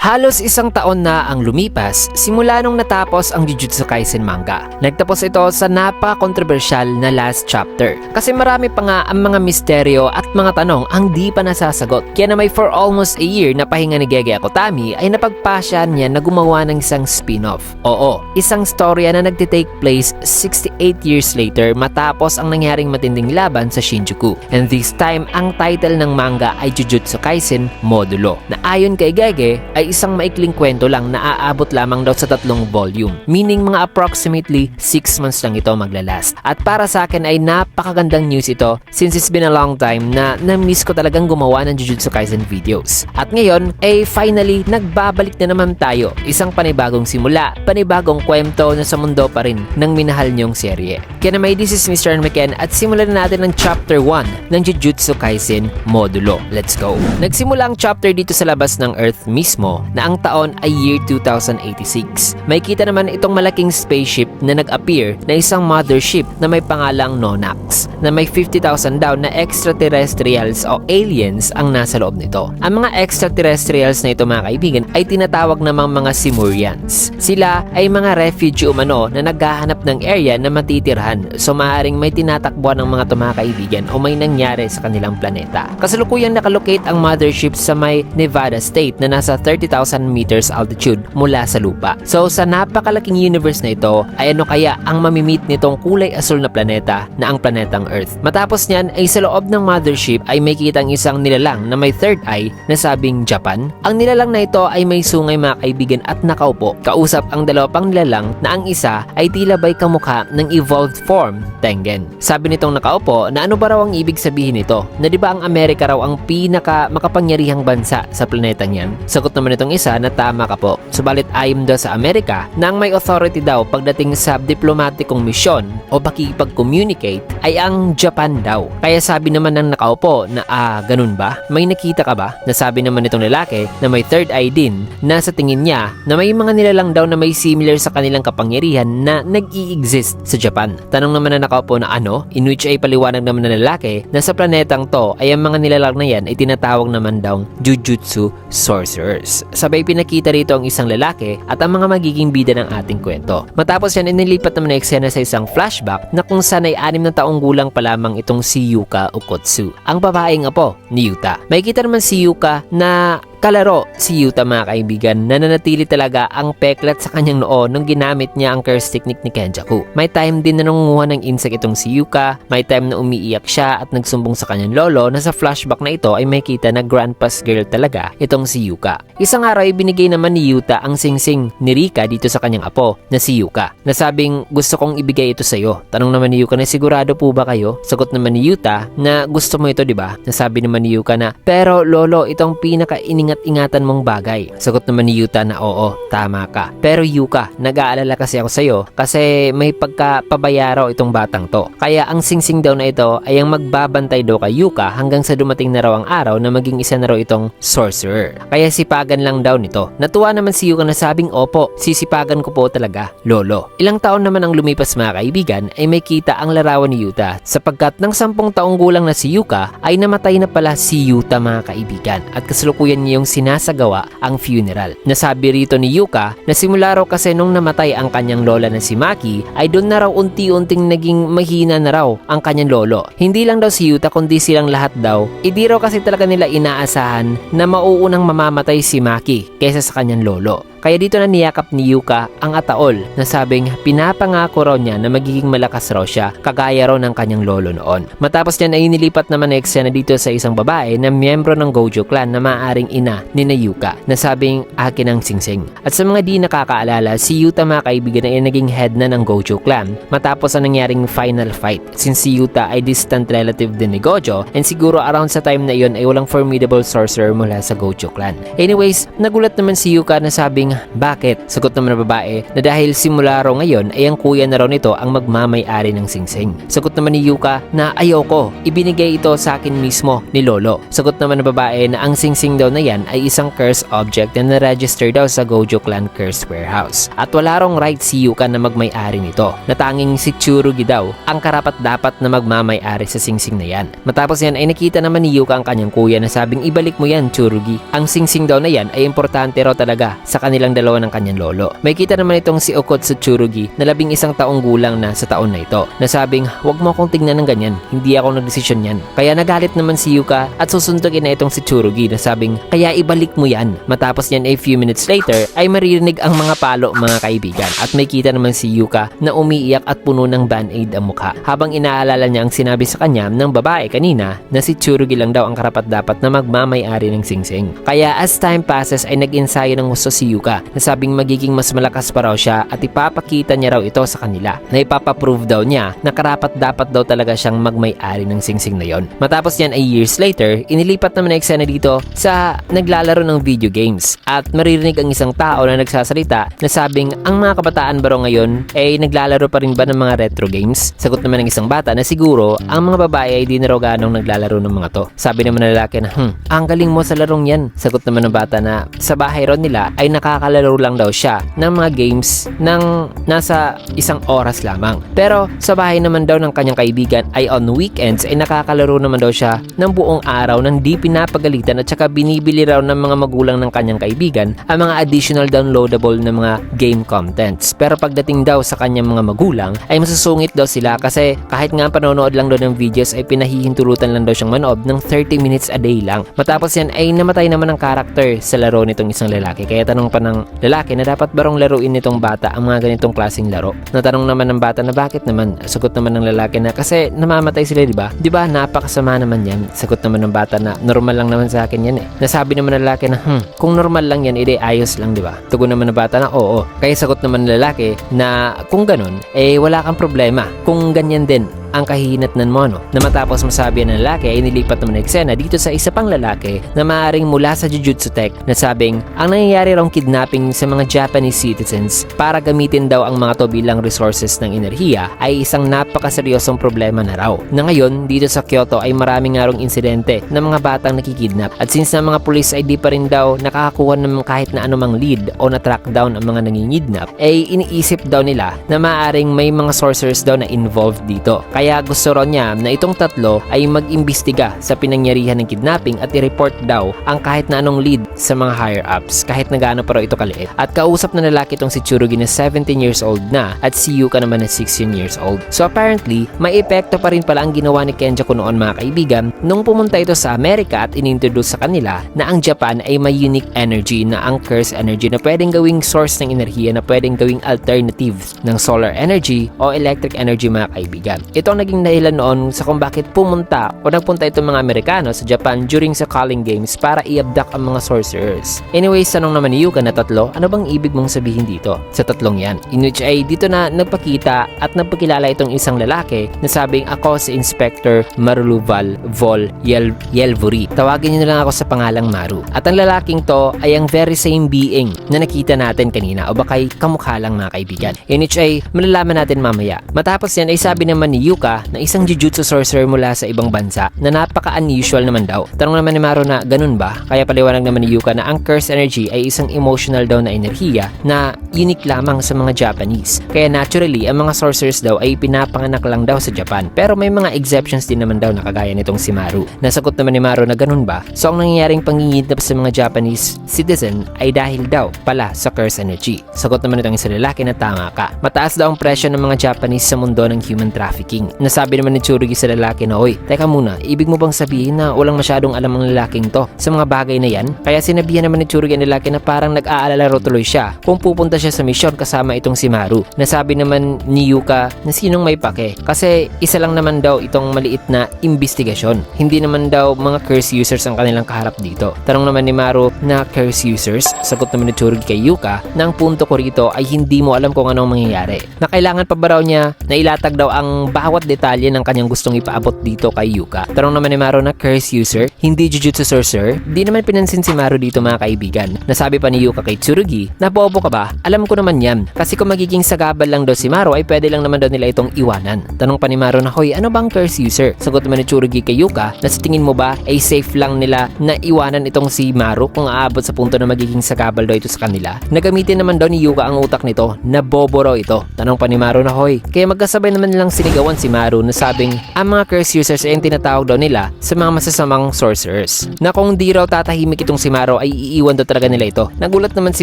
Halos isang taon na ang lumipas simula nung natapos ang Jujutsu Kaisen manga. Nagtapos ito sa napaka-controversial na last chapter. Kasi marami pa nga ang mga misteryo at mga tanong ang di pa nasasagot. Kaya na may for almost a year na pahinga ni Gege Akutami ay napagpasyan niya na gumawa ng isang spin-off. Oo, isang storya na nagtitake place 68 years later matapos ang nangyaring matinding laban sa Shinjuku. And this time, ang title ng manga ay Jujutsu Kaisen Modulo. Na ayon kay Gege ay isang maikling kwento lang na aabot lamang daw sa 3 volume. Meaning mga approximately 6 months lang ito maglalast. At para sa akin ay napakagandang news ito since it's been a long time na na-miss ko talagang gumawa ng Jujutsu Kaisen videos. At ngayon ay finally nagbabalik na naman tayo. Isang panibagong simula, panibagong kwento na sa mundo pa rin ng minahal niyong serye. Kaya naman this is Mr. Meken at simulan na natin ang chapter 1 ng Jujutsu Kaisen Modulo. Let's go! Nagsimula ang chapter dito sa labas ng Earth mismo na ang taon ay year 2086. May kita naman itong malaking spaceship na nag-appear na isang mothership na may pangalang Nonax na may 50,000 daw na extraterrestrials o aliens ang nasa loob nito. Ang mga extraterrestrials na ito mga kaibigan ay tinatawag namang mga Simurians. Sila ay mga refugee umano na naghahanap ng area na matitirhan, so maaaring may tinatakbuhan ng mga mga kaibigan o may nangyari sa kanilang planeta. Kasalukuyang nakalocate ang mothership sa may Nevada State na nasa 30,000 meters altitude mula sa lupa. So sa napakalaking universe na ito ay ano kaya ang mamimit nitong kulay asul na planeta na ang planetang Earth. Matapos niyan ay sa loob ng mothership ay may kitang isang nilalang na may third eye na sabing Japan. Ang nilalang na ito ay may sungay mga kaibigan at nakaupo. Kausap ang dalawa pang nilalang na ang isa ay tila ba'y kamukha ng evolved form Tengen. Sabi nitong nakaupo na ano ba raw ang ibig sabihin nito? Na di ba ang Amerika raw ang pinaka makapangyarihang bansa sa planeta niyan? Sagot naman itong isa na tama ka po. Subalit ayon daw sa Amerika na ang may authority daw pagdating sa diplomatikong misyon o pakikipag-communicate ay ang Japan daw. Kaya sabi naman ng nakaupo na ganun ba? May nakita ka ba? Nasabi naman itong lalaki na may third eye din na sa tingin niya na may mga nilalang daw na may similar sa kanilang kapangyarihan na nag-i-exist sa Japan. Tanong naman na nakaupo na ano? In which ay paliwanag naman ng lalaki na sa planetang to ay ang mga nilalang na yan ay tinatawag naman daw Jujutsu Sorcerers. Sabay pinakita rito ang isang lalaki at ang mga magiging bida ng ating kwento. Matapos yan, inilipat naman na eksena sa isang flashback na kung saan ay 6 na taong gulang pa lamang itong si Yuka Okkotsu, ang babaeng apo ni Yuta. May kita naman si Yuka na kalaro si Yuta mga kaibigan na nanatili talaga ang peklat sa kanyang noo nung ginamit niya ang curse technique ni Kenjaku. May time din na nangunguha ng insect itong si Yuka, may time na umiiyak siya at nagsumbong sa kanyang lolo na sa flashback na ito ay may kita na grandpa's girl talaga itong si Yuka. Isang araw ay binigay naman ni Yuta ang singsing ni Rika dito sa kanyang apo na si Yuka. Nasabing gusto kong ibigay ito sa iyo. Tanong naman ni Yuka na sigurado po ba kayo? Sagot naman ni Yuta na gusto mo ito, di ba? Nasabi naman ni Yuka na pero lolo itong pinaka-ingatan mong bagay. Sagot naman ni Yuta na oo, tama ka. Pero Yuka, nag-aalala kasi ako sa'yo kasi may pagkapabayaraw itong batang to. Kaya ang singsing daw na ito ay ang magbabantay daw kay Yuka hanggang sa dumating na raw ang araw na maging isa na raw itong sorcerer. Kaya sipagan lang daw nito. Natuwa naman si Yuka na sabing opo, sisipagan ko po talaga, lolo. Ilang taon naman ang lumipas mga kaibigan ay may kita ang larawan ni Yuta sapagkat ng 10 taong gulang na si Yuka ay namatay na pala si Yuta mga kaibigan at kasalukuyan niya yung sinasagawa ang funeral. Nasabi rito ni Yuka na simula raw kasi nung namatay ang kanyang lola na si Maki ay doon na raw unti-unting naging mahina na raw ang kanyang lolo. Hindi lang daw si Yuta kundi silang lahat daw. Hindi raw kasi talaga nila inaasahan na mauunang mamamatay si Maki kaysa sa kanyang lolo. Kaya dito na niyakap ni Yuka ang ataol na sabing pinapangako raw niya na magiging malakas raw siya kagaya raw ng kanyang lolo noon. Matapos niyan ay nilipat naman na eksena dito sa isang babae na miyembro ng Gojo clan na maaaring ina ni na Yuka na sabing akin ang singsing. At sa mga di nakakaalala, si Yuta mga kaibigan ay naging head na ng Gojo clan matapos ang nangyaring final fight since si Yuta ay distant relative din ni Gojo and siguro around sa time na iyon ay walang formidable sorcerer mula sa Gojo clan. Anyways, nagulat naman si Yuka na sabing Nasabing, bakit? Sagot naman ng babae na dahil simula raw ngayon ay ang kuya na raw nito ang magmamay-ari ng singsing. Sagot naman ni Yuka na ayoko, ibinigay ito sa akin mismo ni Lolo. Sagot naman ng babae na ang singsing daw na yan ay isang curse object na na-register daw sa Gojo Clan Curse Warehouse. At wala rong right si Yuka na magmay-ari nito, na tanging si Tsurugi daw ang karapat-dapat na magmamay-ari sa singsing na yan. Matapos yan ay nakita naman ni Yuka ang kanyang kuya na sabing ibalik mo yan Tsurugi. Ang singsing daw na yan ay importante raw talaga sa kanilang dalawa ng kanyang lolo. May kita naman itong si Okotsu Tsurugi na 11 taong gulang na sa taon na ito. Nasabing, huwag mo akong tignan ng ganyan, hindi ako nagdesisyon yan. Kaya nagalit naman si Yuka at susundugin na itong si Tsurugi na sabing, kaya ibalik mo yan. Matapos yan ay few minutes later ay maririnig ang mga palo mga kaibigan at may kita naman si Yuka na umiiyak at puno ng band-aid ang mukha habang inaalala niya ang sinabi sa kanya ng babae kanina na si Tsurugi lang daw ang karapat-dapat na magmamay-ari ng singsing. Kaya as time passes ay nag-ensayo ng gusto si Yuka na sabing magiging mas malakas pa raw siya at ipapakita niya raw ito sa kanila na ipapaprove daw niya na karapat-dapat daw talaga siyang magmay-ari ng singsing na yon. Matapos yan ay years later, inilipat naman na eksena dito sa naglalaro ng video games at maririnig ang isang tao na nagsasalita na sabing ang mga kabataan ba raw ngayon ay naglalaro pa rin ba ng mga retro games? Sagot naman ng isang bata na siguro ang mga babae ay di na raw ganong naglalaro ng mga to. Sabi naman ng lalaki na ang galing mo sa larong yan. Sagot naman ng bata na sa bahay raw nila ay nakakalaro lang daw siya ng mga games ng nasa 1 oras lamang. Pero sa bahay naman daw ng kanyang kaibigan ay on weekends ay nakakalaro naman daw siya ng buong araw nang di pinapagalitan at saka binibili raw ng mga magulang ng kanyang kaibigan ang mga additional downloadable na mga game contents. Pero pagdating daw sa kanyang mga magulang ay masusungit daw sila kasi kahit nga panonood lang daw ng videos ay pinahihintulutan lang daw siyang manood ng 30 minutes a day lang. Matapos yan ay namatay naman ang karakter sa laro nitong isang lalaki. Kaya tanong pa ng lalaki na dapat barong laruin nitong bata ang mga ganitong klaseng laro. Natanong naman ng bata na bakit naman? Sagot naman ng lalaki na kasi namamatay sila, di ba? Di ba napakasama naman yan? Sagot naman ng bata na normal lang naman sa akin yan eh. Nasabi naman ng lalaki na kung normal lang yan, edi ayos lang, di ba? Tugon naman ng bata na oo. Kaya sagot naman ng lalaki na kung ganun, eh wala kang problema. Kung ganyan din ang kahihinatnan mo, no? Na matapos masabi ng lalaki ay nilipat naman ng eksena dito sa isa pang lalaki na maaaring mula sa Jujutsu Tech na sabing ang nangyayari raw kidnapping sa mga Japanese citizens para gamitin daw ang mga to bilang resources ng enerhiya ay isang napakaseryosong problema na raw. Na ngayon dito sa Kyoto ay maraming nga rong insidente ng mga batang nakikidnap at since na mga pulis ay di pa rin daw nakakakuha ng kahit na anumang lead o na-track down ang mga nangingidnap ay iniisip daw nila na maaaring may mga sorcerers daw na involved dito. Kaya gusto raw niya na itong tatlo ay mag-imbestiga sa pinangyarihan ng kidnapping at i-report daw ang kahit na anong lead sa mga higher-ups kahit na gaano pa raw ito kaliit. At kausap na lalaki itong si Tsurugi na 17 years old na at si Yuka naman na 16 years old. So apparently, may epekto pa rin pala ang ginawa ni Kenjaku noon mga kaibigan nung pumunta ito sa Amerika at inintroduce sa kanila na ang Japan ay may unique energy na ang curse energy na pwedeng gawing source ng enerhiya na pwedeng gawing alternative ng solar energy o electric energy mga kaibigan. Ito ang naging dahilan noon sa kung bakit pumunta o nagpunta itong mga Amerikano sa Japan during sa Calling Games para i-abduct ang mga sorcerers. Anyways, tanong naman ni Yuka na tatlo, ano bang ibig mong sabihin dito sa tatlong yan? In which ay dito na nagpakita at nagpakilala itong isang lalaki na sabing ako si Inspector Maruluval Vol Yelvuri. Tawagin niyo na lang ako sa pangalang Maru. At ang lalaking to ay ang very same being na nakita natin kanina o bakay kamukha lang mga kaibigan. In which ay malalaman natin mamaya. Matapos yan ay sabi naman ni Yuka na isang Jujutsu sorcerer mula sa ibang bansa na napaka-unusual naman daw. Tanong naman ni Maru na ganun ba? Kaya paliwanag naman ni Yuka na ang curse energy ay isang emotional daw na enerhiya na unique lamang sa mga Japanese. Kaya naturally, ang mga sorcerers daw ay pinapanganak lang daw sa Japan. Pero may mga exceptions din naman daw na kagaya nitong si Maru. Nasagot naman ni Maru na ganun ba? So ang nangyayaring pangingidnap sa mga Japanese citizen ay dahil daw pala sa curse energy. Sagot naman itong isang lalaki na tama ka. Mataas daw ang presyo ng mga Japanese sa mundo ng human trafficking. Nasabi naman ni Tsurugi sa lalaki na, oy, teka muna, ibig mo bang sabihin na walang masyadong alam ang lalaking to sa mga bagay na yan? Kaya sinabihan naman ni Tsurugi ang lalaki na parang nag-aalala tuloy siya kung pupunta siya sa misyon kasama itong si Maru. Nasabi naman ni Yuka na sinong may pake kasi isa lang naman daw itong maliit na investigasyon. Hindi naman daw mga curse users ang kanilang kaharap dito. Tanong naman ni Maru na curse users. Sagot naman ni Tsurugi kay Yuka na ang punto ko rito ay hindi mo alam kung anong mangyayari. Na kailangan pa ba raw niya na ilatag daw ang bawat bawat detalye ng kanyang gustong ipaabot dito kay Yuka. Tanong naman ni Maru na curse user, hindi jujutsu sorcerer. Di naman pinansin si Maru dito mga kaibigan. Nasabi pa ni Yuka kay Tsurugi, na bobo ka ba? Alam ko naman yan. Kasi kung magiging sagabal lang daw si Maru ay pwede lang naman daw nila itong iwanan. Tanong pa ni Maru na, hoy, ano bang curse user? Sagot naman ni Tsurugi kay Yuka na sa tingin mo ba ay safe lang nila na iwanan itong si Maru kung aabot sa punto na magiging sagabal daw ito sa kanila? Nagamitin naman daw ni Yuka ang utak nito na bobo raw ito. Tanong pa ni Maru na, hoy, kaya magkasabay naman nilang sinigawan si Maru na sabing ang mga curse users ay ang tinatawag daw nila sa mga masasamang sorcerers. Na kung di raw tatahimik itong si Maru ay iiwan daw talaga nila ito. Nagulat naman si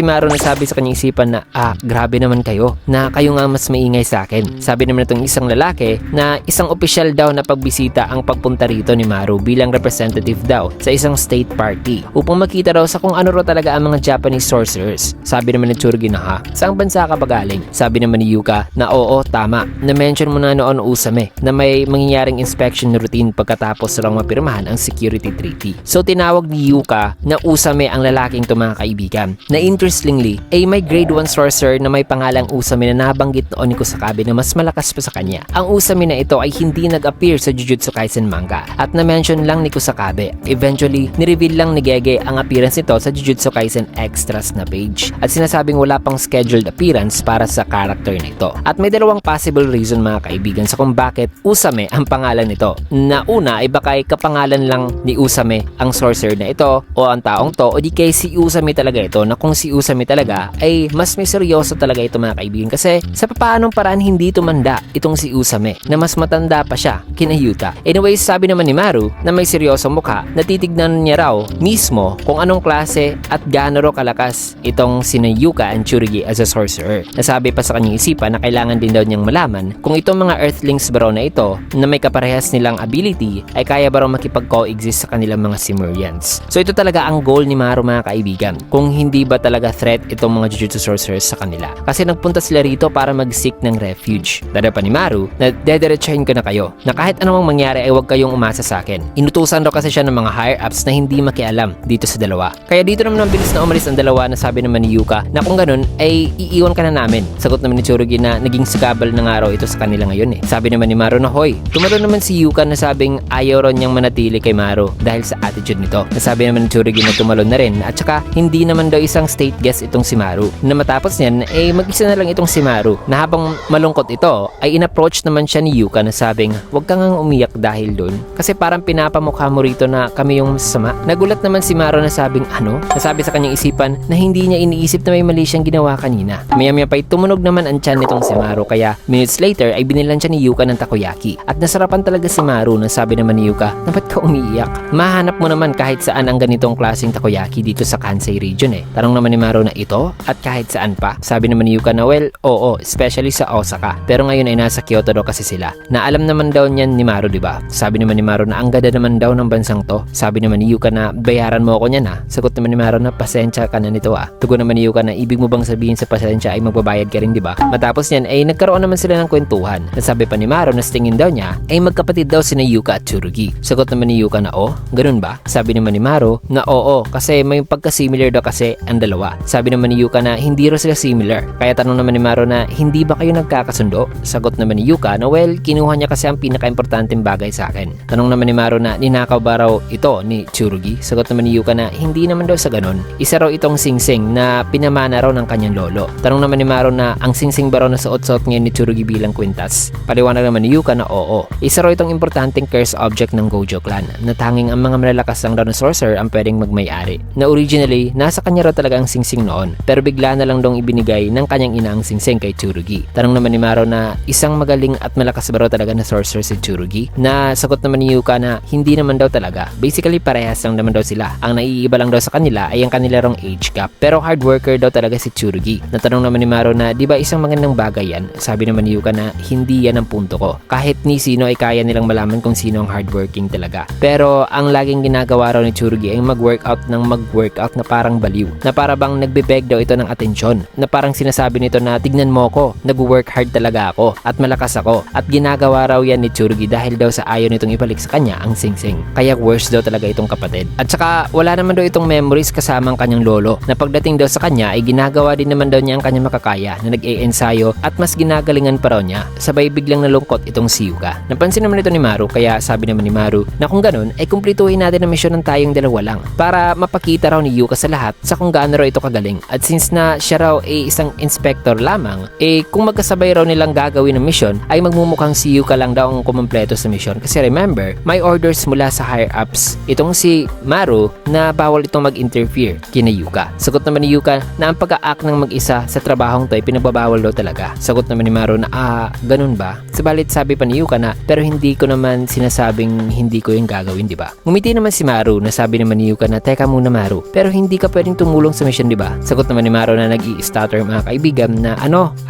Maru na sabi sa kanyang isipan na, grabe naman kayo, na kayo nga mas maingay sa akin. Sabi naman itong isang lalaki na isang opisyal daw na pagbisita ang pagpunta rito ni Maru bilang representative daw sa isang state party upang makita raw sa kung ano raw talaga ang mga Japanese sorcerers. Sabi naman ni Tsurugi na, ha? Saang bansa ka ba galing? Sabi naman ni Yuka na oo, tama. Na-mention mo na noon Usame na may mangyayaring inspection routine pagkatapos lang mapirmahan ang security treaty. So tinawag ni Yuka na Usame ang lalaking to mga kaibigan. Na interestingly ay may grade 1 sorcerer na may pangalang Usame na nabanggit noon ni Kusakabe na mas malakas pa sa kanya. Ang Usame na ito ay hindi nag-appear sa Jujutsu Kaisen manga at na-mention lang ni Kusakabe. Eventually, nireveal lang ni Gege ang appearance nito sa Jujutsu Kaisen extras na page at sinasabing wala pang scheduled appearance para sa character na ito. At may dalawang possible reason mga kaibigan sa kung bakit Usame ang pangalan nito. Na una ay baka kapangalan lang ni Usame ang sorcerer na ito o ang taong to o di kay si Usame talaga ito na kung si Usame talaga ay mas misteryoso talaga ito mga kaibigan kasi sa papaanong paraan hindi tumanda itong si Usame na mas matanda pa siya kina Yuta. Anyways, sabi naman ni Maru na may seryosong mukha na titignan niya raw mismo kung anong klase at gaano raw kalakas itong sina Yuka and Tsurugi as a sorcerer. Nasabi pa sa kanyang isipan na kailangan din daw niyang malaman kung itong mga earthlings ba raw na ito na may kaparehas nilang ability ay kaya ba raw makipag-coexist sa kanilang mga Simurians. So ito talaga ang goal ni Maru mga kaibigan, kung hindi ba talaga threat itong mga Jujutsu sorcerers sa kanila. Kasi nagpunta sila rito para mag-seek ng refuge. Dada pa ni Maru na dediretsahin ko na kayo na kahit anumang mangyari ay huwag kayong umasa sa akin. Inutusan raw kasi siya ng mga higher ups na hindi makialam dito sa dalawa. Kaya dito naman ang bilis na umalis ang dalawa na sabi naman ni Yuka na kung ganun ay iiwan ka na namin. Sagot naman ni Tsurugi na naging sagabal na nga raw ito sa kanila ngayon eh. Sabi naman ni Maru na hoy, tumalo naman si Yuka na sabing ayaw raw niyang manatili kay Maru dahil sa attitude nito. Nasabi naman ni Tsurugi na tumalon na rin at saka hindi naman daw isang state guest itong si Maru. Na matapos niyan ay mag-isa na lang itong si Maru na habang malungkot ito ay in-approach naman siya ni Yuka na sabing huwag kang umiyak dahil dun kasi parang pinapamukha mo rito na kami yung masama. Nagulat naman si Maru na sabing ano? Nasabi sa kanyang isipan na hindi niya iniisip na may mali siyang ginawa kanina. Maya-maya pa'y tumunog naman ang tiyan nitong si Maru kaya minutes later ay binilan siya ni Yuka ng takoyaki. At nasarapan talaga si Maru na sabi naman ni Yuka na ba't ka umiiyak? Mahanap mo naman kahit saan ang ganitong klaseng takoyaki dito sa Kansai region eh. Tanong naman ni Maru na ito at kahit saan pa. Sabi naman ni Yuka na well, oo, especially sa Osaka. Pero ngayon ay nasa Kyoto daw kasi sila. Na alam naman daw niyan ni Maru, diba? Sabi naman ni Maru na ang ganda naman daw ng bansang to. Sabi naman ni Yuka na bayaran mo ako niyan ha. Sagot naman ni Maru na pasensya ka na nito ah. Tugon naman ni Yuka na ibig mo bang sabihin sa pasensya ay magbabayad ka rin, diba? Matapos niyan ay nagkaroon naman sila ng kwentuhan. Nasabi pa ni Maru na sa tingin daw niya ay magkapatid daw sina Yuka at Tsurugi. Sagot naman ni Yuka na oh, ganun ba? Sabi naman ni Maru na oo kasi may pagka-similar daw kasi ang dalawa. Sabi naman ni Yuka na hindi raw sila similar. Kaya tanong naman ni Maru na hindi ba kayo nagkakasundo? Sagot naman ni Yuka na well, kinuha niya kasi ang pinaka-importanteng bagay sa akin. Tanong naman ni Maru na ninakaw ba raw ito ni Tsurugi? Sagot naman ni Yuka na hindi naman daw sa ganun. Isa raw itong singsing na pinamana raw ng kanyang lolo. Tanong naman ni Maru na ang singsing ba raw na suot-suot ngayon ni Tsurugi bilang kwintas? Paliwanag naman ni Yuka na oo. Isa raw itong importanteng curse object ng Gojo clan na tanging ang mga malalakas lang daw na sorcerer ang pwedeng magmay-ari. Na originally, nasa kanya raw talaga ang singsing noon pero bigla na lang dong ibinigay ng kanyang ina ang singsing kay Tsurugi. Tanong naman ni Maru na isang magaling at malakas ba raw talaga na sorcerer si Tsurugi? Na sagot naman ni Yuka na hindi naman daw talaga. Basically parehas lang naman daw sila. Ang naiiba lang daw sa kanila ay ang kanila rong age gap. Pero hard worker daw talaga si Tsurugi. Natanong naman ni Maru na di ba isang magandang bagay yan? Sabi naman ni Yuka na hindi yan ang punto ko. Kahit ni sino ay kaya nilang malaman kung sino ang hardworking talaga. Pero ang laging ginagawa raw ni Tsurugi ay mag-workout na parang baliw. Na para bang nagbe-beg daw ito ng atensyon. Na parang sinasabi nito na tignan mo ko, nag-work hard talaga ako at malakas ako. At ginagawa raw yan ni Tsurugi dahil daw sa ayaw nitong ibalik sa kanya ang singsing. Kaya worse daw talaga itong kapatid. At saka wala naman daw itong memories kasama ang kanyang lolo. Na pagdating daw sa kanya ay ginagawa din naman daw niya ang kanyang makakaya na nag-e-ensayo at mas ginagalingan pa raw niya. Sabay biglang malungkot itong si Yuka. Napansin naman ito ni Maru kaya sabi naman ni Maru na kung ganun ay kumplituhin natin ang misyon ng tayong dalawa lang para mapakita raw ni Yuka sa lahat sa kung gaano raw ito kagaling. At since na siya raw ay isang inspector lamang, kung magkasabay raw nilang gagawin ng misyon ay magmumukhang si Yuka lang daw ang kumompleto sa misyon. Kasi remember, may orders mula sa higher ups itong si Maru na bawal itong mag-interfere kina Yuka. Sagot naman ni Yuka na ang pag-aak ng mag-isa sa trabahong to ay pinagbabawal daw talaga. Sagot naman ni Maru na ganun ba? Subalit sabi pa ni Yuka na pero hindi ko naman sinasabing hindi ko yung gagawin, di ba? Ngumiti naman si Maru na sabi naman ni Yuka na teka muna Maru, pero hindi ka pwedeng tumulong sa mission, di ba? Sagot naman ni Maru na nag-i-stutter mga kaibigan na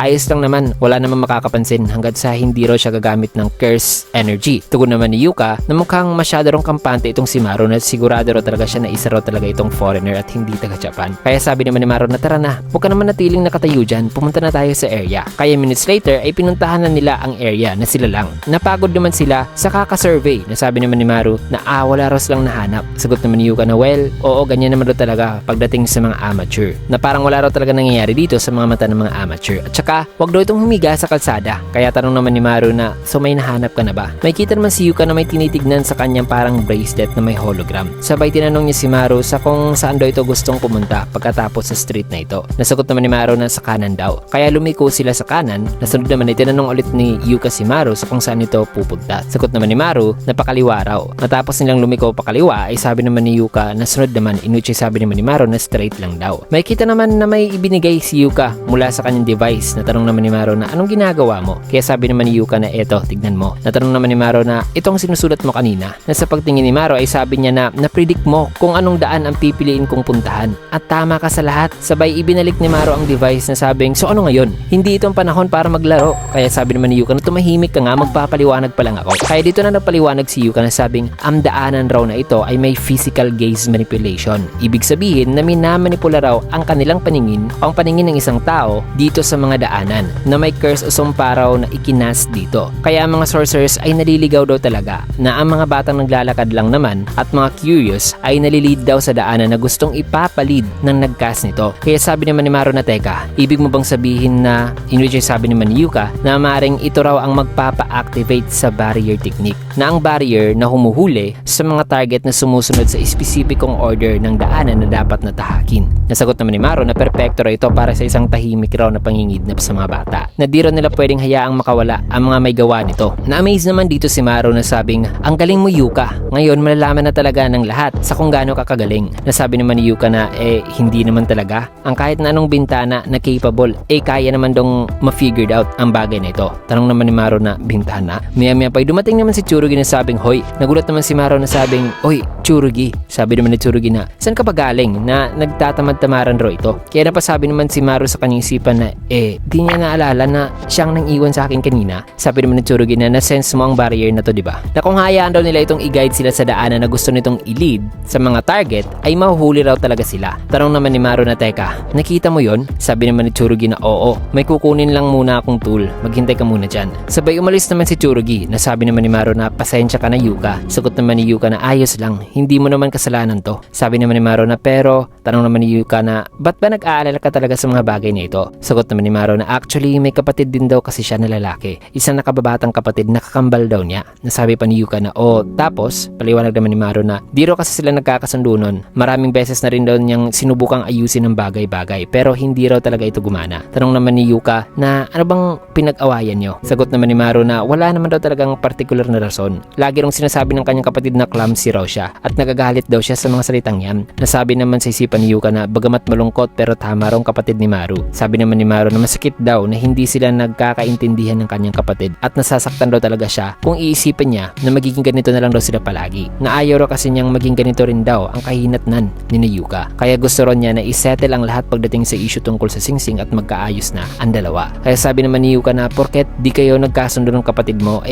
ayos lang naman, wala naman makakapansin hanggat sa hindi raw siya gagamit ng curse energy. Tugon naman ni Yuka na mukhang masyado rong kampante itong si Maru na sigurado raw talaga siya na isa raw talaga itong foreigner at hindi taga Japan. Kaya sabi naman ni Maru na tara na, huwag ka naman natiling nakatayo dyan, pumunta na tayo sa area. Kaya minutes later ay pinuntahan na nila ang area na sila lang. Napagod naman sila sa kaka-survey na sabi naman ni Maru na wala raw silang nahanap. Sagot naman ni Yuka na well, oo ganyan naman raw talaga pagdating sa mga amateur. Na parang wala raw talaga nangyayari dito sa mga mata ng mga amateur. At saka, wag daw itong humiga sa kalsada. Kaya tanong naman ni Maru na so may nahanap ka na ba? May kita naman si Yuka na may tinitignan sa kanyang parang bracelet na may hologram. Sabay tinanong niya si Maru sa kung saan daw ito gustong pumunta pagkatapos sa street na ito. Nasagot naman ni Maru na sa kanan daw. Kaya lumiko sila sa kanan. Nasunod naman ay tinanong ulit ni Yuka si Maru sa kung saan ito pupunta. Sagot naman ni Maru na pakaliwa raw. Matapos nilang lumiko pakaliwa ay sabi naman ni Yuka na sunod naman in which sabi naman ni Maru na straight lang daw. May kita naman na may ibinigay si Yuka mula sa kanyang device. Natanong naman ni Maru na anong ginagawa mo? Kaya sabi naman ni Yuka na eto, tignan mo. Natanong naman ni Maru na itong sinusulat mo kanina. Na sa pagtingin ni Maru ay sabi niya na na-predict mo kung anong daan ang pipiliin kong puntahan. At tama ka sa lahat. Sabay ibinalik ni Maru ang device na sabing so ano ngayon? Hindi itong panahon para maglaro. Kaya sabi naman ni Yuka na tumahimik ka nga, magpapaliwanag pa lang ako. Kaya dito na nagpaliwanag si Yuka na sabing ang daanan raw na ito ay may physical gaze manipulation. Ibig sabihin na minamanipula raw ang kanilang paningin o ang paningin ng isang tao dito sa mga daanan na may curse o sumpa raw na ikinas dito. Kaya ang mga sorcerers ay naliligaw daw talaga na ang mga batang naglalakad lang naman at mga curious ay nalilid daw sa daanan na gustong ipapalid ng nagcast nito. Kaya sabi naman ni Maru na teka, ibig mo bang sabihin na in which sabi naman ni Yuka na maaaring ito raw ang magpapa-activate sa barrier technique na ang barrier na humuhuli sa mga target na sumusunod sa espesipikong order ng daanan na dapat natahakin. Nasagot naman ni Maru na perpekto raw ito para sa isang tahimik raw na pangingidnap sa mga bata na di raw nila pwedeng hayaang makawala ang mga may gawa nito. Na-amaze naman dito si Maru na sabing ang galing mo Yuka, ngayon malalaman na talaga ng lahat sa kung gaano kakagaling. Nasabi naman ni Yuka na hindi naman talaga ang kahit na anong bintana na capable kaya naman dong ma-figured out ang bagay na ito. Tanong naman ni Maru na bintana. Maya pa dumating naman si Tsurugi na sabing hoy. Nagulat naman si Maru na sabing oy Tsurugi. Sabi naman ni Tsurugi na saan ka ba galing na nagtatamad-tamaran raw ito. Kaya napasabi naman si Maru sa kanyang isipan na di niya naalala na siyang nang iwan sa akin kanina. Sabi naman ni Tsurugi na na-sense mo ang barrier na to, di ba? Na kung hayaan daw nila itong i-guide sila sa daanan na gusto nitong i-lead sa mga target ay mahuhuli raw talaga sila. Tanong naman ni Maru na teka, nakita mo yon? Sabi naman ni Tsurugi na oo, may kukunin lang muna akong tool, maghintay ka muna dyan. Sabay umalis naman si Tsurugi na sabi naman ni Maru na pasensya ka na Yuka. Sagot naman ni Yuka na ayos lang, hindi mo naman kasalanan to. Sabi naman ni Maru na pero, tanong naman ni Yuka na ba't ba nag-aalala ka talaga sa mga bagay na ito? Sagot naman ni Maru na actually may kapatid din daw kasi siya na lalaki. Isang nakababatang kapatid na kakambal daw niya. Nasabi pa ni Yuka na tapos paliwanag naman ni Maru na di raw kasi sila nagkakasundo nun. Maraming beses na rin daw niyang sinubukang ayusin ng bagay-bagay pero hindi raw talaga ito gumana. Tanong naman ni Yuka na ano bang pinag-awayan niyo? Sagot naman ni Maru na wala naman daw talagang particular na rason. Lagi rong sinasabi ng kanyang kapatid na clumsy raw siya at nagagalit daw siya sa mga salitang yan. Nasabi naman sa isipan ni Yuka na bagamat malungkot pero tama raw kapatid ni Maru. Sabi naman ni Maru na masakit daw na hindi sila nagkakaintindihan ng kanyang kapatid at nasasaktan daw talaga siya kung iisipin niya na magiging ganito na lang daw sila palagi. Na ayaw raw kasi niyang maging ganito rin daw ang kahinatnan ni Yuka. Kaya gusto raw niya na isettle ang lahat pagdating sa issue tungkol sa Singsing at magkaayos na ang dalawa. Kaya sabi naman ni Yuka na porket di kayo nagkasundo ng kapatid mo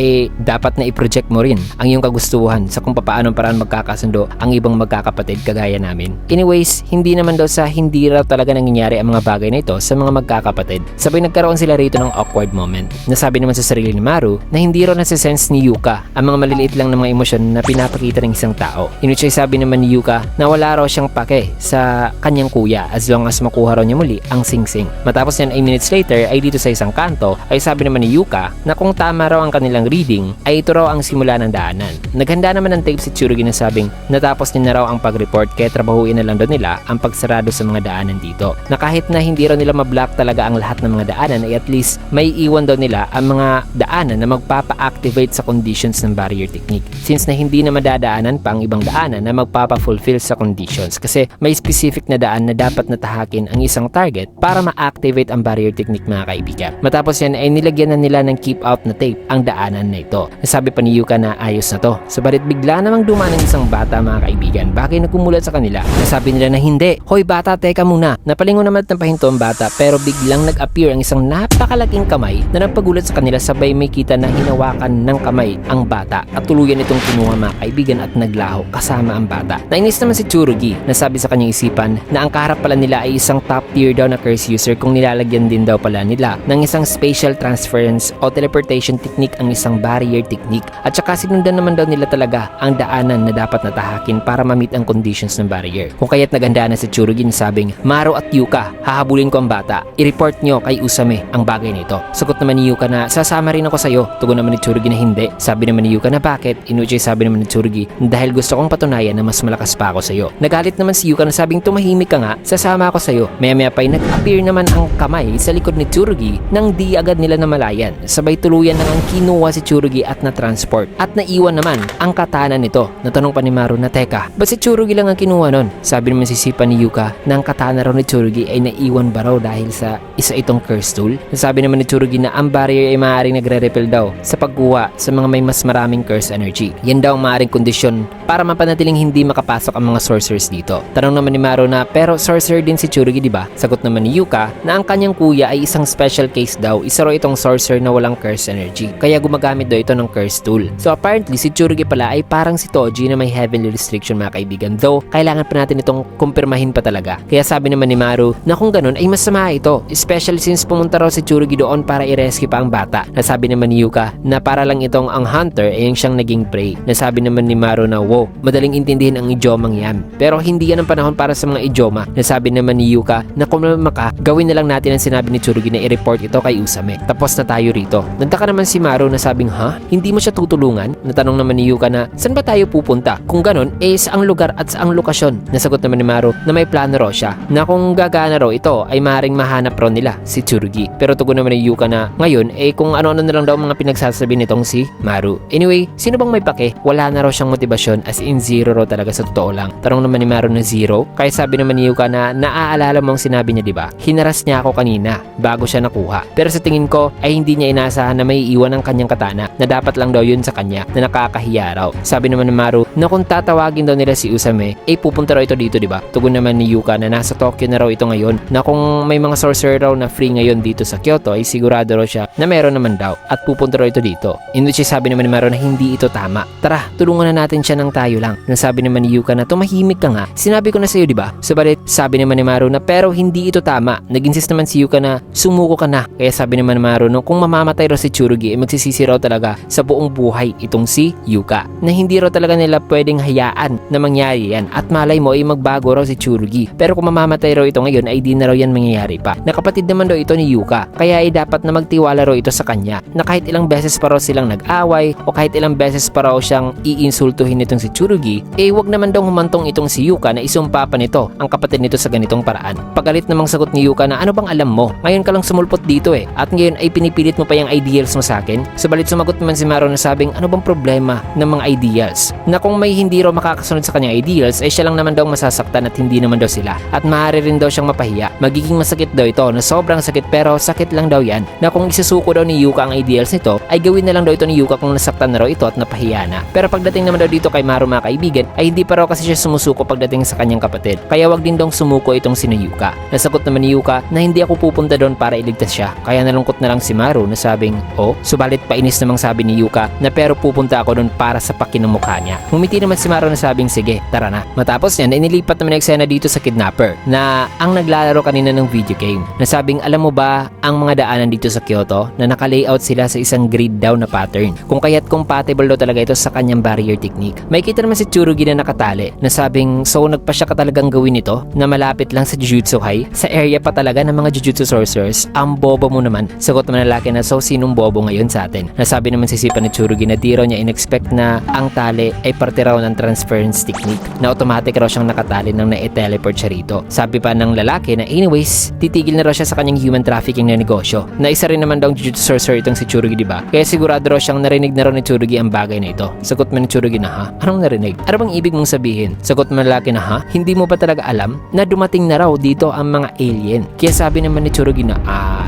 dapat na i-project mo rin ang iyong kagustuhan sa kung paano paraan magkakasundo ang ibang magkakapatid kagaya namin. Anyways, hindi naman daw sa hindi raw talaga nangyayari ang mga bagay na ito sa mga magkakapatid. Sabay nagkaroon sila rito ng awkward moment. Nasabi naman sa sarili ni Maru na hindi raw nasa-sense ni Yuka ang mga maliliit lang na mga emosyon na pinapakita ng isang tao. Inuchay sabi naman ni Yuka na wala raw siyang pake sa kanyang kuya as long as makuha raw niya muli ang Singsing. Matapos yan ay minutes later ay dito sa isang kanto ay sabi naman ni Yuka na kung tama raw ang kanilang reading ay ito raw ang simula ng daanan. Naghanda naman ng tape si Tsurugi na sabing natapos niya na raw ang pag-report kaya trabahuin na lang daw nila ang pagsarado sa mga daanan dito. Na kahit na hindi raw nila ma-block talaga ang lahat ng mga daanan ay at least may iwan daw nila ang mga daanan na magpapa-activate sa conditions ng barrier technique. Since na hindi na madadaanan pa ang ibang daanan na magpapa-fulfill sa conditions kasi may specific na daan na dapat natahakin ang isang target para ma-activate ang barrier technique mga kaibigan. Matapos yan ay nilagyan na nila ng keep out na tape ang daanan na ito. Nasabi pa ni Yuka na ayos na to. Subalit bigla namang dumaan ng isang bata mga kaibigan. Bagay na kumulat sa kanila. Nasabi nila na hindi. Hoy bata, teka muna. Napalingon naman at napahinto ang bata pero biglang nag-appear ang isang napakalaking kamay na nagpagulat sa kanila sabay may kita na hinawakan ng kamay ang bata at tuluyan itong kinuha mga kaibigan at naglaho kasama ang bata. Nainis naman si Tsurugi. Nasabi sa kanyang isipan na ang kaharap pala nila ay isang top tier daw na curse user kung nilalagyan din daw pala nila ng isang spatial transference o teleportation technique ang isang barrier technique at saka sinundan naman daw nila talaga ang daanan na dapat natahakin para ma-meet ang conditions ng barrier. Kung kaya't naganda na si Tsurugi na sabing, Maro at Yuka, hahabulin ko ang bata. I-report nyo kay Usame ang bagay nito. Sagot naman ni Yuka na sasama rin ako sa'yo. Tugon naman ni Tsurugi na hindi. Sabi naman ni Yuka na bakit? Inuchi sabi naman ni Tsurugi dahil gusto kong patunayan na mas malakas pa ako sa'yo. Nagalit naman si Yuka na sabing tumahimik ka nga, sasama ako sa'yo. Maya-maya pa'y nag-appear naman ang kamay sa likod ni Tsurugi nang di agad nila namalayan. Sabay tuluyan nang ang kinuha si Tsurugi at na-transport. At naiwan naman ang katana nito. Natanong pa ni Maru na teka, ba't si Tsurugi lang ang kinuha nun? Sabi naman si Sipa ni Yuka na ang katana raw ni Tsurugi ay naiwan ba raw dahil sa isa itong curse tool? Sabi naman ni Tsurugi na ang barrier ay maaaring nagre-repel daw sa pagkuha sa mga may mas maraming curse energy. Yan daw ang maaaring kondisyon para mapanatiling hindi makapasok ang mga sorcerers dito. Tanong naman ni Maru na pero sorcerer din si Tsurugi diba? Sagot naman ni Yuka na ang kanyang kuya ay isang special case daw. Isa raw itong sorcerer na walang curse energy. Kaya gumagamit daw ito ng curse tool. So apparently si Tsurugi pala ay parang si Toji na may heavenly restriction mga kaibigan. Though kailangan pa natin itong kumpirmahin pa talaga. Kaya sabi naman ni Maru na kung ganun ay masama ito. Especially since pumunta raw si Tsurugi doon para i-rescue pa ang bata. Nasabi naman ni Yuka na para lang itong ang hunter ay yung siyang naging prey. Nasabi naman ni Maru na wow, madaling intindihin ang idiomang yan. Pero hindi yan ang panahon para sa mga idioma. Nasabi naman ni Yuka na kung maka, gawin na lang natin ang sinabi ni Tsurugi na i-report ito kay Usame. Tapos na tayo rito. Nagtaka naman si Maru na sabing ha? Hindi mo siya tutulungan? Natanong naman ni Yuka na saan ba tayo pupunta? Kung ganun, saang lugar at saang lokasyon? Nasagot naman ni Maru na may plano raw siya na kung gagana raw ito ay maaaring mahanap raw nila si Tsurugi. Pero tugon naman ni Yuka na ngayon kung ano-ano na lang daw mga pinagsasabi nitong si Maru. Anyway, sino bang may pake? Wala na raw siyang motibasyon as in zero raw talaga sa totoo lang. Tanong naman ni Maru na zero. Kaya sabi naman ni Yuka na naaalala mo ang sinabi niya diba? Hinaras niya ako kanina bago siya nakuha. Pero sa tingin ko ay hindi niya inaasahan na may iwan ang kanyang katana na dapat lang daw yun sa kanya na nakakahiya raw. Sabi naman ni Maru na kung tatawagin daw nila si Usame pupunta raw ito dito diba? Tugon naman ni Yuka na nasa Tokyo na raw ito ngayon na kung may mga sorcerer raw na free ngayon dito sa Kyoto ay sigurado raw siya na meron naman daw at pupunta raw ito dito. In which sabi naman ni Maru na hindi ito tama. Tara, tulungan na natin siya ng tayo lang. Nasabi naman ni Yuka na tumahimik ka nga. Sinabi ko na sa iyo diba? Subalit sabi naman ni Maru na pero hindi ito tama. Nag-insist naman si Yuka na sumuko ka na. Kaya sabi naman ni Maru no kung mamamatay raw si Tsurugi magsisisi raw talaga sa buong buhay itong si Yuka. Na hindi raw talaga nila pwedeng hayaan na mangyari yan at malay mo magbago raw si Tsurugi. Pero kung mamamatay raw ito ngayon ay di na raw yan mangyayari pa. Nakapatid naman daw ito ni Yuka. Kaya dapat na magtiwala raw ito sa kanya na kahit ilang beses pa raw silang nag-away o kahit ilang beses pa raw siyang iinsultuhin itong si Tsurugi wag naman daw humantong itong si Yuka na isumpa pa nito ang kapatid nito sa ganitong paraan. Pagalit namang sagot ni Yuka na ano bang alam mo? Ngayon ka lang sumulpot dito at ngayon ay pinipilit mo pa yung ideals mo sa akin? Subalit sumagot naman si Maru na sabing ano bang problema ng mga ideals? Na kung may hindi raw makakasunod sa kanyang ideals siya lang naman daw masasaktan at hindi naman daw sila. At maaari rin daw siyang mapahiya. Magiging masakit daw ito na sobrang sakit pero sakit lang daw yan. Na kung isusuko daw ni Yuka ang ideals nito ay gawin na lang daw ito ni Yuka kung nasaktan na raw ito at napahiya na. Pero pagdating naman daw dito kay Maru mga kaibigan ay hindi pa raw kasi siya sumusuko pagdating sa kanyang kapatid. Kaya wag din daw sumuko itong si Yuka. Nasagot naman ni Yuka na hindi ako pupunta doon para iligtas siya. Kaya nalungkot na lang si Maru na sabing subalit painis namang sabi ni Yuka na pero pupunta ako doon para sa pakinamukha niya. Humiti naman si Maru na sabing sige tara na. Matapos yan inilipat naman ang eksena dito sa kidnapper na ang naglalaro kanina ng video game. Nasabing alam mo ba ang mga daanan dito sa Kyoto na naka-layout sila sa isang grid daw na pattern. Kung kaya't compatible daw talaga ito sa kanyang barrier technique. May kita naman si Tsurugi na nakatali. Nasabing so nagpasya ka talagang gawin ito na malapit lang sa Jujutsu High. Sa area pa talaga ng mga Jujutsu sorcerers. Ang bobo mo naman. Sagot naman ng lalaki na so si sinong bobo ngayon sa atin. Nasabi naman si Sipa ni Tsurugi na di raw niya in-expect na ang tali ay parte raw ng transference technique, na automatic raw siyang nakatali nang na-teleport siya rito. Sabi pa ng lalaki na anyways, titigil na raw siya sa kanyang human trafficking na negosyo, na isa rin naman daw ang jujutsu sorcerer itong si Tsurugi, diba? Kaya sigurado raw siyang narinig na raw ni Tsurugi ang bagay na ito. Sagot man ni Tsurugi na, ha? Anong narinig? Ano bang ibig mong sabihin? Sagot man lalaki na, ha? Hindi mo ba talaga alam na dumating na raw dito ang mga alien? Kaya sabi naman ni Tsurugi na,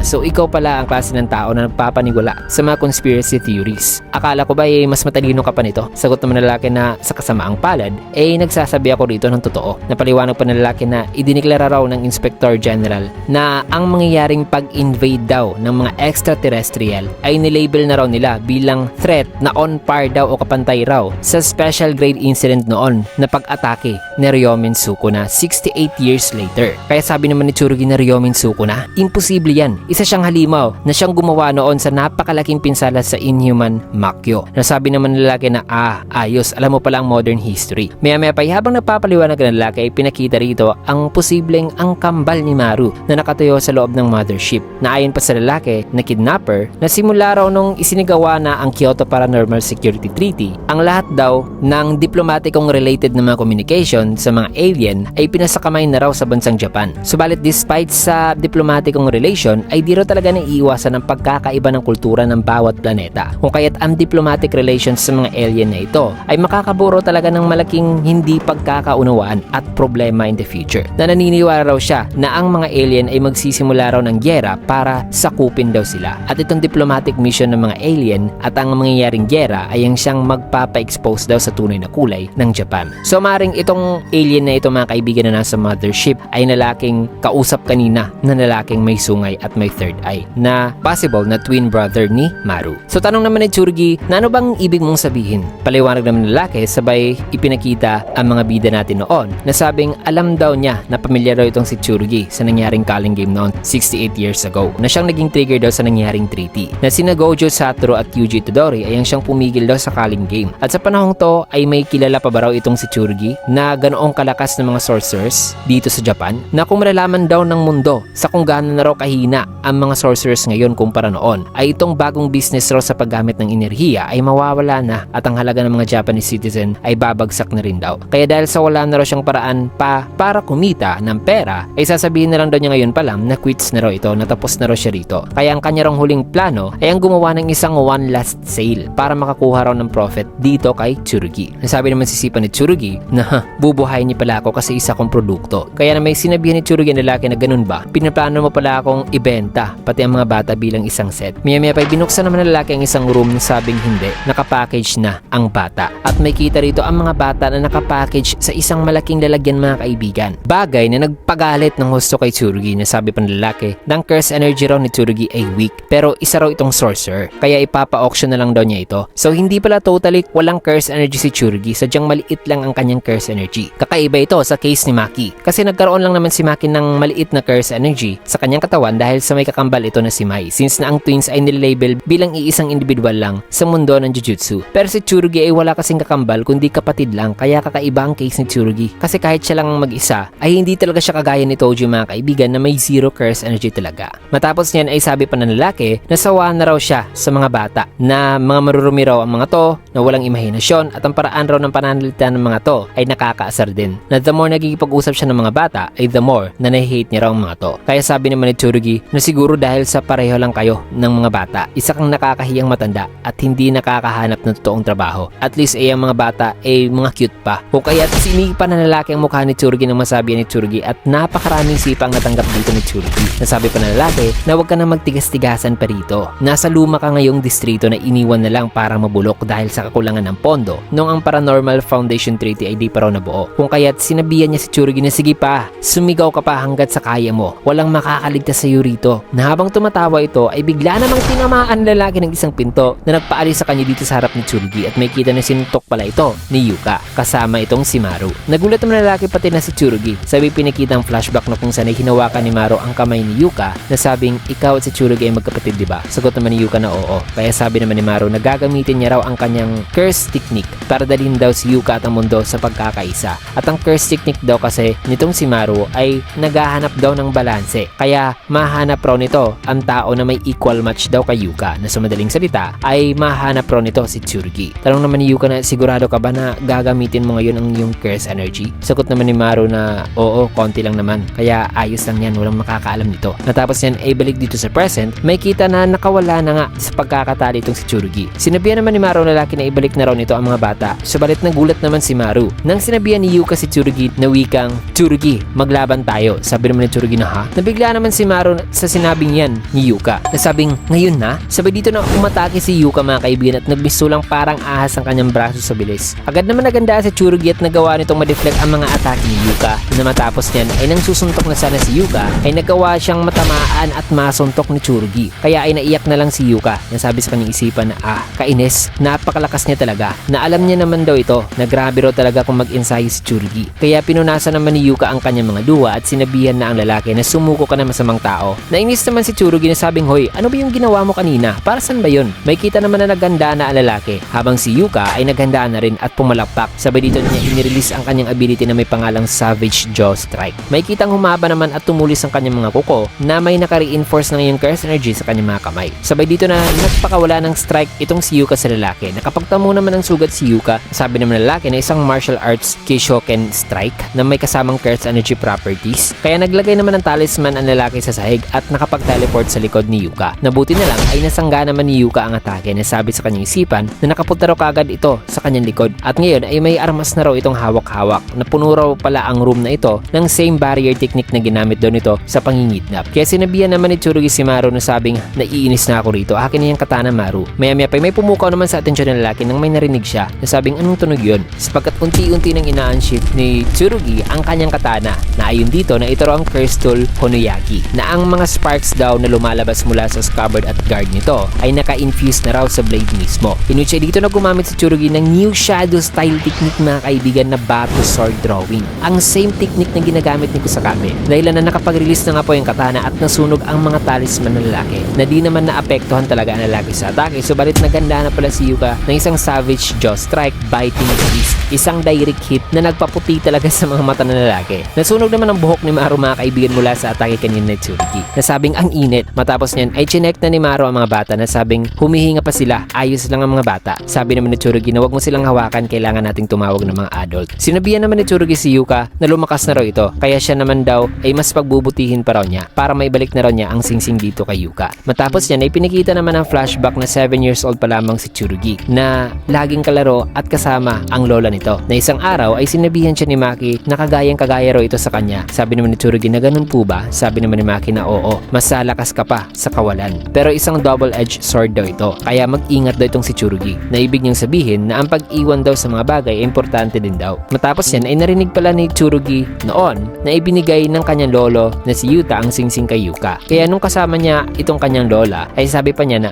so ikaw pala ang klase ng tao na nagpapanigula sa mga conspiracy theories. Akala ko ba mas matalino ka pa nito? Sagot naman ng lalaki na sa kasamaang palad, nagsasabi ako dito ng totoo. Napaliwanag pa ng lalaki na idiniklara raw ng Inspector General na ang mangyayaring pag-invade daw ng mga extraterrestrial ay nilabel na raw nila bilang threat na on par daw o kapantay raw sa special grade incident noon na pag-atake ni Ryomen Sukuna 68 years later. Kaya sabi naman ni Tsurugi na Ryomen Sukuna, imposible yan. Isa siyang halimaw na siyang gumawa noon sa napakalaking pinsala sa Inhuman Makyo. Nasabi naman ng lalaki na ayos, alam mo pala ang modern history. Maya pa habang nagpapaliwanag ng lalaki ay pinakita rito ang posibleng ang kambal ni Maru na nakatayo sa loob ng mothership, na ayon pa sa lalaki na kidnapper na simula raw nung isinigawa na ang Kyoto Paranormal Security Treaty, ang lahat daw ng diplomatikong related na mga communication sa mga alien ay pinasakamay na raw sa bansang Japan. Subalit despite sa diplomatikong relation ay di raw talaga naiiwasan ang pagkakaiba ng kultura ng bawat planeta, kung kaya't ang diplomatic relations sa mga alien na ito ay makakaburo talaga ng malaking hindi pagkakaunawaan at problema in the future, na naniniwala raw siya na ang mga alien ay magsisimula raw ng gyera para sakupin daw sila, at itong diplomatic mission ng mga alien at ang mangyayaring gyera ay ang siyang magpapa-expose daw sa tunay na kulay ng Japan. So maring itong alien na ito mga kaibigan na nasa mothership ay lalaking kausap kanina na lalaking may sungay at may third eye, na possible na twin brother ni Maru. So tanong naman ni Tsurugi na ano bang ibig mong sabihin? Paliwanag naman ng lalaki, sabay ipinakita ang mga bida natin noon na sabing alam daw niya na pamilyar daw itong si Tsurugi sa nangyaring Culling game noon 68 years ago, na siyang naging trigger daw sa nangyaring treaty, na sina Gojo Satoru at Yuji Todori ay ang siyang pumigil daw sa Culling game. At sa panahong to ay may kilala pa ba raw itong si Tsurugi na ganoong kalakas ng mga sorcerers dito sa Japan, na kung malalaman daw ng mundo sa kung gaano na raw kahina ang mga sorcerers ngayon kumpara noon, ay itong bagong business raw sa paggamit ng enerhiya ay mawawala na at ang halaga ng mga Japanese citizen ay babagsak na rin daw. Kaya dahil sa wala na raw siyang paraan pa para kumita ng pera, ay sasabihin na lang daw niya ngayon pa lang na quits na raw ito, natapos na raw siya rito. Kaya ang kanya raw huling plano ay ang gumawa ng isang one last sale para makakuha raw ng profit dito kay Tsurugi. Nasabi naman si Sipa ni Tsurugi na bubuhayin niya pala ako kasi isa kong produkto. Kaya na may sinabihan ni Tsurugi ang lalaki na ganun ba, pinaplano mo pala akong ibenta pati ang mga bata bilang isang set. Maya pa binuksan naman ng lalaki ang isang room na sabing hindi, nakapackage na ang bata. At may kita rito ang mga bata na nakapackage sa isang malaking lalagyan mga kaibigan. Bagay na nagpagalit ng husto kay Tsurugi, na sabi pa ng lalaki ng curse energy raw ni Tsurugi ay weak, pero isa raw itong sorcerer, kaya ipapa-auction na lang daw niya ito. So hindi pala totally walang curse energy si Tsurugi, sadyang maliit lang ang kanyang curse energy. Kakaiba ito sa case ni Maki, kasi nagkaroon lang naman si Maki ng maliit na curse energy sa kanyang katawan dahil sa may kakambal ito na si Mai, since na ang twins ay nilabel bilang iisang individual lang sa mundo ng Jujutsu. Pero si Tsurugi ay wala kasing kakambal kundi kapatid lang, kaya kakaiba ang case ni Tsurugi, kasi kahit siya lang mag-isa ay hindi talaga siya kagaya ni Toji mga kaibigan na may zero curse energy talaga. Matapos niyan ay sabi pa ng lalaki na sawa na raw siya sa mga bata, na mga marurumi raw ang mga to, na walang imahinasyon, at ang paraan raw ng pananalita ng mga to ay nakakaasar din, na the more nagkikipag-usap siya ng mga bata ay the more na nahi-hate niya raw ang mga to. Kaya sabi naman ni Tsurugi na siguro dahil sa pareho lang kayo ng mga bata, isa kang nakakahiyang matanda at hindi nakakahanap ng totoong trabaho. At least ay ang mga bata ay mga cute pa. O kaya sinipa na lalaki ang mukha ni Tsurugi nang masabi ni Tsurugi, at napakaraming sipang natanggap dito ni Tsurugi. Nasabi pa na lalaki na huwag ka na magtigas-tigasan pa rito. Nasa luma ka ngayong distrito na iniwan na lang para mabulok dahil sa kakulangan ng pondo nung ang Paranormal Foundation Treaty ay di pa raw nabuo. Kung kaya't sinabihan niya si Tsurugi na sige pa, sumigaw ka pa hanggat sa kaya mo. Walang makakaligtas sa iyo rito. Na habang tumatawa ito ay bigla namang tinamaan lalaki ng isang pinto na nagpaalis sa kanya dito sa harap ni Tsurugi, at may kita na sinuntok pala ito ni Yuka kasama itong si Maru. Nagulat naman lalaki pati na si Tsurugi. Sabi pinakita ang flashback na kung saan ay hinawakan ni Maru ang kamay ni Yuka, na sabing ikaw at si Tsurugi ay magkapatid diba? Sagot naman ni Yuka na oo. Kaya sabi naman ni Maru na gagamitin niya raw ang kanyang isang curse technique para dalhin daw si Yuka at ang mundo sa pagkakaisa. At ang curse technique daw kasi nitong si Maru ay naghahanap daw ng balanse. Kaya mahanap raw nito ang tao na may equal match daw kay Yuka, na sa madaling salita ay mahanap raw nito si Tsurugi. Tanong naman ni Yuka na sigurado ka ba na gagamitin mo ngayon ang yung curse energy? Sagot naman ni Maru na oo, konti lang naman. Kaya ayos lang yan, walang makakaalam nito. Natapos yan ay balik dito sa present, may kita na nakawala na nga sa pagkakatali itong si Tsurugi. Sinabihan naman ni Maru na lalaki na ibalik na raw nito ang mga bata. Subalit nagulat naman si Maru nang sinabihan ni Yuka si Tsurugi na wikang, Tsurugi, maglaban tayo. Sabi naman ni Tsurugi na ha? Nabigla naman si Maru sa sinabing yan ni Yuka. Nasabing, ngayon na? Sabay dito na umatake si Yuka mga kaibigan at nagmisulang parang ahas ang kanyang braso sa bilis. Agad naman naganda si Tsurugi at nagawa nitong ma-deflect ang mga atake ni Yuka. Na matapos niyan ay nang susuntok na sana si Yuka ay nagawa siyang matamaan at masuntok ni Tsurugi. Kaya ay naiyak na lang si Yuka. Nasabi sa kanyang isipan na kainis, napakalakas niya talaga. Na alam niya naman daw ito na grabe raw talaga kung mag-ensayo si Tsurugi. Kaya pinunasan naman ni Yuka ang kanyang mga duwa at sinabihan na ang lalaki na sumuko ka na masamang tao. Nainis naman si Tsurugi na sabing, hoy, ano ba yung ginawa mo kanina? Para saan ba yun? May kita naman na naghanda na ang lalaki. Habang si Yuka ay naghanda na rin at pumalakpak. Sabay dito niya inirelease ang kanyang ability na may pangalang Savage Jaw Strike. May kitang humaba naman at tumulis ang kanyang mga kuko na may naka-reinforce ng yung curse energy sa kanyang mga kamay. Sabay dito na nagpakawala ng strike itong si Yuka sa lalaki. Nakapagtamo naman ng sugat si Yuka. Sabi naman ng lalaki na isang martial arts Keishoken strike na may kasamang curse energy properties. Kaya naglagay naman ng talisman ang lalaki sa sahig at nakapag-teleport sa likod ni Yuka. Nabuti na lang ay nasangga naman ni Yuka ang atake na sabi sa kanyang isipan na nakapunta raw kagad ito sa kanyang likod. At ngayon ay may armas na raw itong hawak-hawak na puno raw pala ang room na ito ng same barrier technique na ginamit daw nito sa pangingidnap. Kaya sinabihan naman ni Tsurugi si Maru na sabing, naiinis na ako rito, akin na yung katana Maru. Maya-maya pa may pumukaw naman sa atensyon ng lalaki nang may narinig siya na sabing anong tunog yun, sapagkat unti-unti nang ina-unshift ni Tsurugi ang kanyang katana na ayon dito na ito raw ang Curse Tool Honoyagi, na ang mga sparks daw na lumalabas mula sa scabbard at guard nito ay naka-infuse na raw sa blade mismo. Inunsya dito na gumamit si Tsurugi ng new shadow style technique mga kaibigan na Bato Sword Drawing. Ang same technique na ginagamit ni Kusakabe. Dahil na nakapag-release na nga po yung katana at nasunog ang mga talisman ng lalaki na di naman naapektuhan talaga ang lalaki sa atake. Subalit naganda na pala si Yuka ng isang Savage Jaw Strike Biting Fist. Isang direct hit na nagpaputi talaga sa mga mata ng lalaki. Nasunog naman ang buhok ni Maru mga kaibigan mula sa atake kanina ni Tsurugi. Nasabing ang init. Matapos niyan ay chinek na ni Maru ang mga bata na sabing humihinga pa sila. Ayos lang ang mga bata. Sabi naman ni Tsurugi na wag mo silang hawakan, kailangan nating tumawag ng mga adult. Sinabihan naman ni Tsurugi si Yuka na lumakas na raw ito. Kaya siya naman daw ay mas pagbubutihin pa raw niya para maibalik na raw niya ang singsing dito kay Yuka. Matapos yan ay pinakita naman ang flashback na 7 years old pa lamang si Tsurugi na laging kalaro at kasama ang lola nito. Na isang araw ay sinabihan siya ni Maki na kagaya raw ito sa kanya. Sabi naman ni Tsurugi na ganun po ba? Sabi naman ni Maki na oo, mas lakas ka pa sa kawalan. Pero isang double-edged sword daw ito. Kaya mag-ingat daw itong si Tsurugi. Na ibig niyang sabihin na ang pag-iwan daw sa mga bagay ay importante din daw. Matapos yan ay narinig pala ni Tsurugi noon na ibinigay ng kanyang lolo na si Yuta ang singsing kay Yuka. Kaya nung kasama niya itong kanyang lola ay sabi pa niya na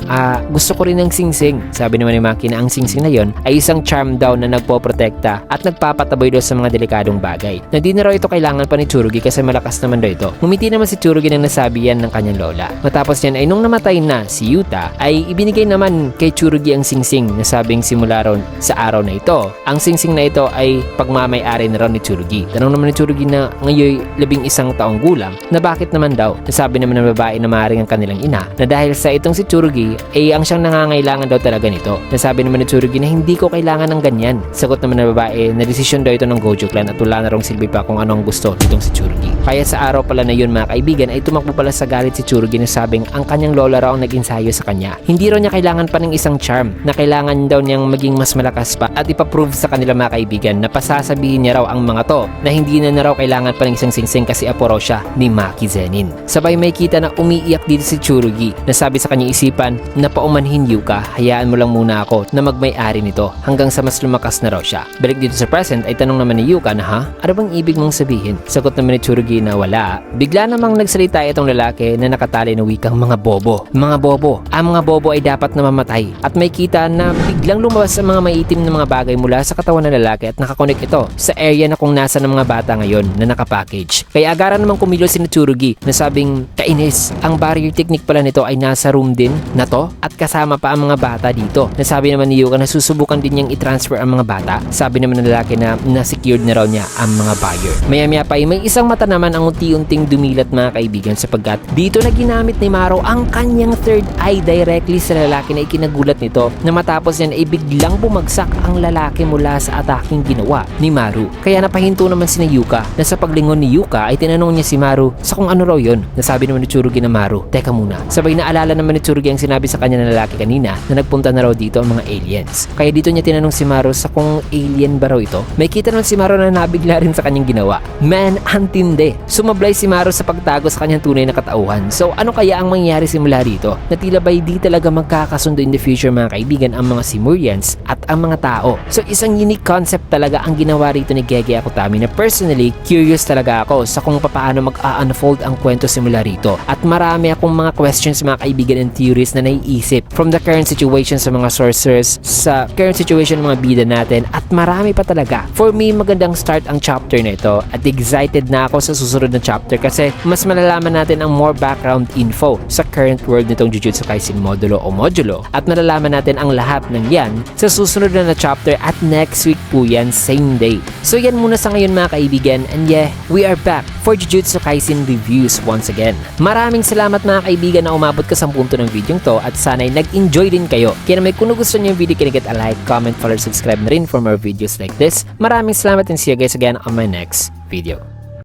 gusto ko rin ng singsing. Sabi naman ni Maki na ang singsing na yon ay isang charm daw na nagpoprotekta at nagpapataboy daw sa mga delikadong bagay. Na di na raw ito kailangan pa ni Tsurugi kasi malakas naman daw ito. Humiti naman si Tsurugi nang nasabi yan ng kanyang lola. Matapos yan ay nung namatay na si Yuta ay ibinigay naman kay Tsurugi ang singsing na sabing simula raw sa araw na ito. Ang singsing na ito ay pagmamay-ari na raw ni Tsurugi. Tanong naman ni Tsurugi na ngayon 11 taong gulang na bakit naman daw. Nasabi naman ng babae na maaaring ang kanilang ina na dahil sa itong si Tsurugi ay ang siyang nangangailangan daw talaga nito. Nasabi naman ni Tsurugi na hindi ko kailangan ng ganyan. Sagot naman ng babae na desisyon daw ito ng Gojo Clan at wala na rong silbi pa kung ano ang gusto nitong si Tsurugi. Kaya sa araw pala na yun mga kaibigan ay tumakbo pala sa galit si Tsurugi na sabing ang kanyang lola raw ang nag-ensayo sa kanya. Hindi raw niya kailangan pa ng isang charm na kailangan daw niyang maging mas malakas pa at ipaprove sa kanila mga kaibigan na pasasabihin niya raw ang mga to na hindi na raw kailangan pa ng isang singsing kasi apo raw siya ni Maki Zenin. Sabay may kita na umiiyak dito si Tsurugi na sabi sa kanyang isipan na paumanhin Yuka, hayaan mo lang muna ako na magmay-ari nito hanggang sa mas lumakas na raw siya. Balik dito sa present ay tanong naman ni Yuka na ano bang ibig mong sabihin? Sagot naman ni Tsurugi na wala. Bigla namang nagsalita itong lalaki na nakatali na wikang mga bobo. Mga bobo. Ang mga bobo ay dapat na mamatay. At may kita na biglang lumabas ang mga maitim na mga bagay mula sa katawan ng lalaki at nakakonek ito sa area na kung nasa ng mga bata ngayon na nakapackage. Kaya agaran namang kumilos si Tsurugi na sabing kainis. Ang barrier technique pala nito ay nasa room din na to at kasama pa ang mga bata dito. Nasabi naman naman ni Yuka na susubukan din niyang i-transfer ang mga bata. Sabi naman ng lalaki na na-secured na raw niya ang mga buyer. Maya-maya pa ay may isang mata naman ang unti-unting dumilat mga kaibigan sapagkat dito na ginamit ni Maru ang kanyang third eye directly sa lalaki na ikinagulat nito na matapos yan ay biglang bumagsak ang lalaki mula sa ataking ginawa ni Maru. Kaya napahinto naman si Yuka na sa paglingon ni Yuka ay tinanong niya si Maru sa kung ano raw yun. Nasabi naman ni Tsurugi na Maru, teka muna. Sabay naalala naman ni Tsurugi ang sinabi sa kanya ng lalaki kanina na nagpunta na raw dito ang mga aliens. Kaya dito niya tinanong si Maru sa kung alien ba raw ito. May kita naman si Maru na nabigla rin sa kanyang ginawa. Man, antindi. Sumablay si Maru sa pagtago sa kanyang tunay na katauhan. So ano kaya ang mangyayari simula dito? Na tila ba di talaga magkakasundo in the future mga kaibigan ang mga Simurians at ang mga tao. So isang unique concept talaga ang ginawa rito ni Gege Akutami na personally curious talaga ako sa kung paano mag-unfold ang kwento simula rito. At marami akong mga questions mga kaibigan and theories na naiisip from the current situation sa mga sorcerers, sa current situation ng mga bida natin at marami pa talaga. For me, magandang start ang chapter na ito at excited na ako sa susunod na chapter kasi mas malalaman natin ang more background info sa current world nitong Jujutsu Kaisen modulo o modulo at malalaman natin ang lahat ng yan sa susunod na chapter at next week po yan, same day. So yan muna sa ngayon mga kaibigan and yeah, we are back for Jujutsu Kaisen reviews once again. Maraming salamat mga kaibigan na umabot ka sa punto ng video to at sana'y nag-enjoy din kayo. Kaya naman kung gusto niyo yung video, can get a like, comment, follow, subscribe na rin for more videos like this. Maraming salamat and see you guys again on my next video.